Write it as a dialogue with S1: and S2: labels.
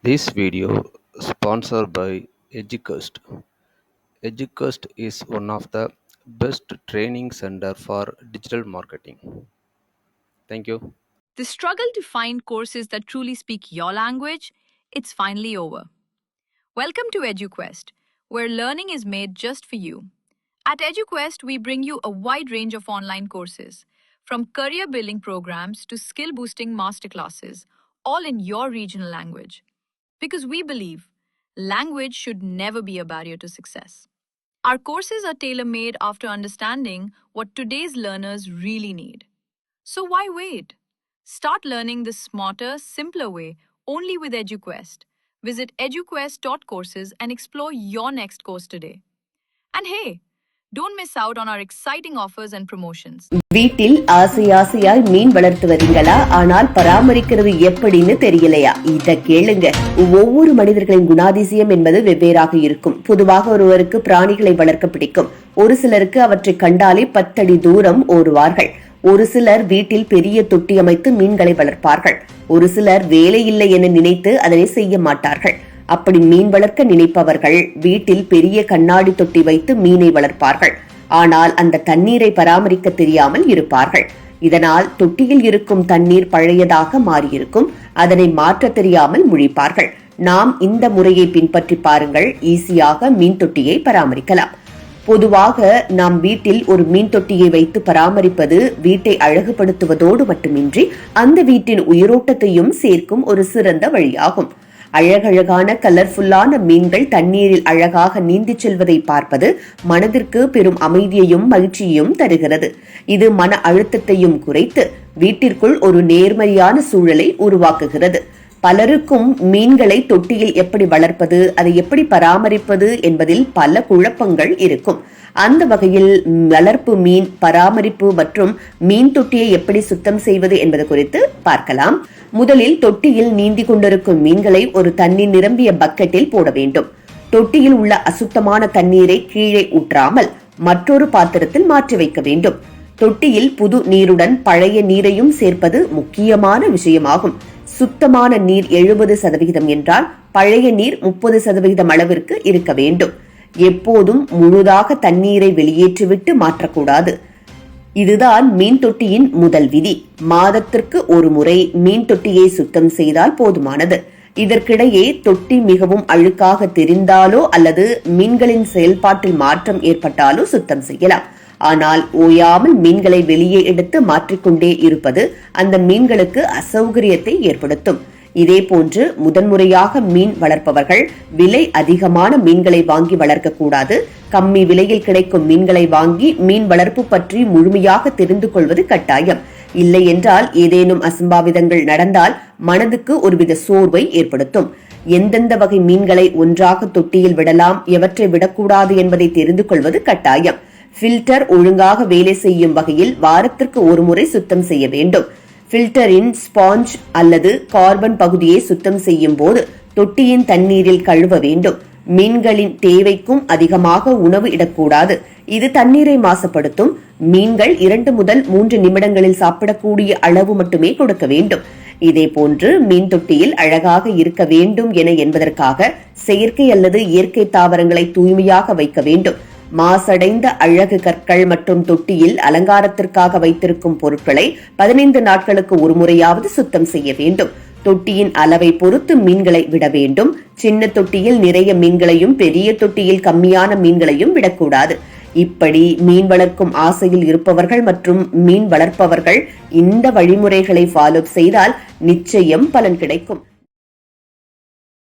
S1: This video sponsored by Educast. Educast is one of the best training center for digital marketing. Thank you.
S2: The struggle to find courses that truly speak your language, it's finally over. Welcome to EduQuest, where learning is made just for you. At EduQuest, we bring you a wide range of online courses, from career building programs to skill boosting masterclasses, all in your regional language. Because we believe language should never be a barrier to success. Our courses are tailor made after understanding what today's learners really need. So why wait? Start learning the smarter, simpler way only with EduQuest. Visit eduquest.courses and explore your next course today. And hey, don't miss out on our exciting offers and promotions.
S3: வீட்டில் ஆசையாய் மீன் வளர்த்து வரீங்களா? ஆனால் பராமரிக்கிறது எப்படின்னு தெரியலையா? இத கேளுங்க. ஒவ்வொரு மனிதர்களின் குணாதிசயம் என்பது வெவ்வேறாக இருக்கும். பொதுவாக ஒருவருக்கு பிராணிகளை வளர்க்க பிடிக்கும். ஒரு சிலருக்கு அவற்றை கண்டாலே 10 அடி தூரம் ஓடுவார்கள். ஒரு சிலர் வீட்டில் பெரிய தொட்டி அமைத்து மீன்களை வளர்ப்பார்கள். ஒரு சிலர் வேலையில்லை என நினைத்து அதனை செய்ய மாட்டார்கள். அப்படி மீன் வளர்க்க நினைப்பவர்கள் வீட்டில் பெரிய கண்ணாடி தொட்டி வைத்து மீனை வளர்ப்பார்கள். ஆனால் அந்த தண்ணீரை பராமரிக்க தெரியாமல் இருப்பார்கள். இதனால் தொட்டியில் இருக்கும் தண்ணீர் பழையதாக மாறியிருக்கும். அதனை மாற்ற தெரியாமல் முழிப்பார்கள். நாம் இந்த முறையை பின்பற்றி பாருங்கள். ஈஸியாக மீன் தொட்டியை பராமரிக்கலாம். பொதுவாக நாம் வீட்டில் ஒரு மீன் தொட்டியை வைத்து பராமரிப்பது வீட்டை அழகுபடுத்துவதோடு மட்டுமின்றி அந்த வீட்டின் உயிரோட்டத்தையும் சேர்க்கும் ஒரு சிறந்த வழியாகும். அழகழகான கலர்ஃபுல்லான மீன்கள் தண்ணீரில் அழகாக நீந்தி செல்வதை பார்ப்பது மனதிற்கு பெரும் அமைதியையும் மகிழ்ச்சியையும் தருகிறது. இது மன அழுத்தத்தையும் குறைத்து வீட்டிற்குள் ஒரு நேர்மறையான சூழலை உருவாக்குகிறது. பலருக்கும் மீன்களை தொட்டியில் எப்படி வளர்ப்பது, அதை எப்படி பராமரிப்பது என்பதில் பல குழப்பங்கள் இருக்கும். அந்த வகையில் வளர்ப்பு மீன் பராமரிப்பு மற்றும் மீன் தொட்டியை எப்படி சுத்தம் செய்வது என்பது குறித்து பார்க்கலாம். முதலில் தொட்டியில் நீந்தி கொண்டிருக்கும் மீன்களை ஒரு தண்ணீர் நிரம்பிய பக்கெட்டில் போட வேண்டும். தொட்டியில் உள்ள அசுத்தமான தண்ணீரை கீழே ஊற்றாமல் மற்றொரு பாத்திரத்தில் மாற்றி வைக்க வேண்டும். தொட்டியில் புது நீருடன் பழைய நீரையும் சேர்ப்பது முக்கியமான விஷயமாகும். சுத்தமான நீர் 70% என்றால் பழைய நீர் 30% அளவிற்கு இருக்க வேண்டும். எப்போதும் முழுதாக தண்ணீரை வெளியேற்றிவிட்டு மாற்றக்கூடாது. இதுதான் மீன் தொட்டியின் முதல் விதி. மாதத்திற்கு ஒரு முறை மீன் தொட்டியை சுத்தம் செய்தால் போதுமானது. இதற்கிடையே தொட்டி மிகவும் அழுக்காக தெரிந்தாலோ அல்லது மீன்களின் செயல்பாட்டில் மாற்றம் ஏற்பட்டாலோ சுத்தம் செய்யலாம். ஆனால் ஓயாமல் மீன்களை வெளியே எடுத்து மாற்றிக்கொண்டே இருப்பது அந்த மீன்களுக்கு அசௌகரியத்தை ஏற்படுத்தும். இதே போன்று முதன்முறையாக மீன் வளர்ப்பவர்கள் விலை அதிகமான மீன்களை வாங்கி வளர்க்கக்கூடாது. கம்மி விலையில் கிடைக்கும் மீன்களை வாங்கி மீன் வளர்ப்பு பற்றி முழுமையாக தெரிந்து கொள்வது கட்டாயம். இல்லை என்றால் ஏதேனும் அசம்பாவிதங்கள் நடந்தால் மனதுக்கு ஒருவித சோர்வை ஏற்படுத்தும். எந்தெந்த வகை மீன்களை ஒன்றாக தொட்டியில் விடலாம், எவற்றை விடக்கூடாது என்பதை தெரிந்து கொள்வது கட்டாயம். ஃபில்டர் ஒழுங்காக வேலை செய்யும் வகையில் வாரத்திற்கு ஒரு முறை சுத்தம் செய்ய வேண்டும். ஃபில்டரின் ஸ்பாஞ்ச் அல்லது கார்பன் பகுதியை சுத்தம் செய்யும் போது தொட்டியின் தண்ணீரில் கழுவ வேண்டும். மீன்களின் தேவைக்கும் அதிகமாக உணவு இடக்கூடாது. இது தண்ணீரை மாசுபடுத்தும். மீன்கள் 2 முதல் 3 நிமிடங்களில் சாப்பிடக்கூடிய அளவு மட்டுமே கொடுக்க வேண்டும். இதே போன்று மீன் தொட்டியில் அழகாக இருக்க வேண்டும் என்பதற்காக செயற்கை அல்லது இயற்கை தாவரங்களை தூய்மையாக வைக்க வேண்டும். மாசடைந்த அழகு கற்கள் மற்றும் தொட்டியில் அலங்காரத்திற்காக வைத்திருக்கும் பொருட்களை 15 நாட்களுக்கு ஒரு முறையாவது சுத்தம் செய்ய வேண்டும். தொட்டியின் அளவை பொறுத்து மீன்களை விட வேண்டும். சின்ன தொட்டியில் நிறைய மீன்களையும் பெரிய தொட்டியில் கம்மியான மீன்களையும் விடக்கூடாது. இப்படி மீன் வளர்க்கும் ஆசையில் இருப்பவர்கள் மற்றும் மீன் வளர்ப்பவர்கள் இந்த வழிமுறைகளை ஃபாலோ செய்தால் நிச்சயம் பலன் கிடைக்கும்.